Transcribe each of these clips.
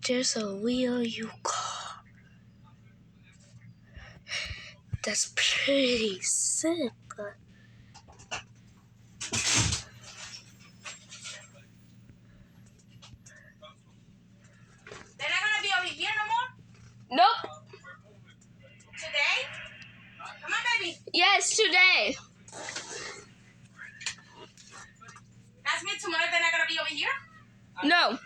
There's a wheel you call. That's pretty sick. They're not gonna be over here no more? Nope. Today? Come on, baby. Yes, today. That's me tomorrow. They're not gonna be over here? No.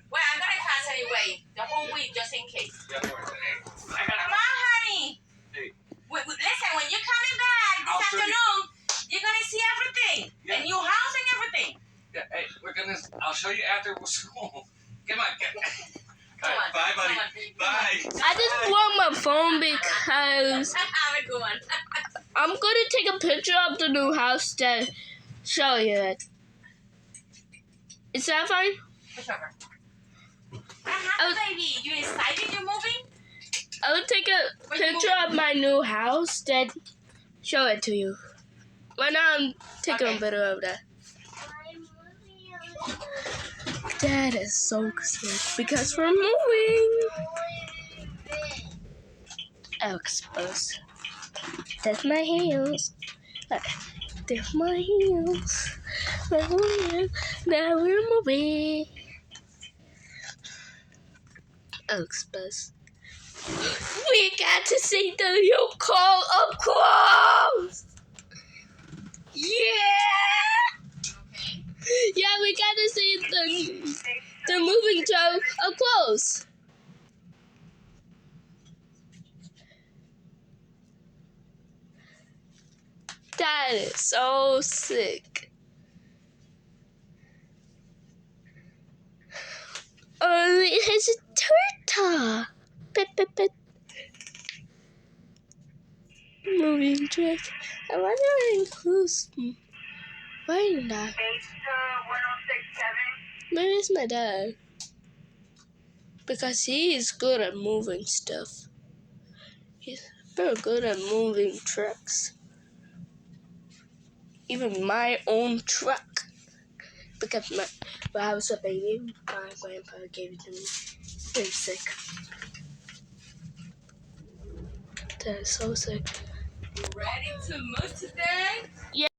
Well, I'm gonna pass anyway. The whole week, just in case. Come on, honey. Listen, when you're coming back this afternoon, you're gonna see everything. Yeah. The new house and everything. Yeah, hey, I'll show you after school. Come on, Come on. Bye, buddy. Come on. Bye. I just want my phone because Have a good one. I'm going to take a picture of the new house to show you it. Is that fine? Whichever. What happened, baby? You excited you're moving? I will take a picture of my new house, then show it to you. Right now, I'm taking a picture of that. That is so sick because we're moving. I'll expose. That's my heels. There's my heels. Now we're moving. I'll expose. We got to see the new car up close. Yeah. Okay. Yeah, we got to see the moving truck up close. That is so sick. Oh, it has a turtle. Pet, pet, pet. Moving truck. I wonder if it includes. Why didn't I? 1067. Maybe it's my dad. Because he is good at moving stuff. He's very good at moving trucks. Even my own truck. Because when I was a baby, my grandpa gave it to me. Very sick. That is so sick. You ready to move today? Yeah.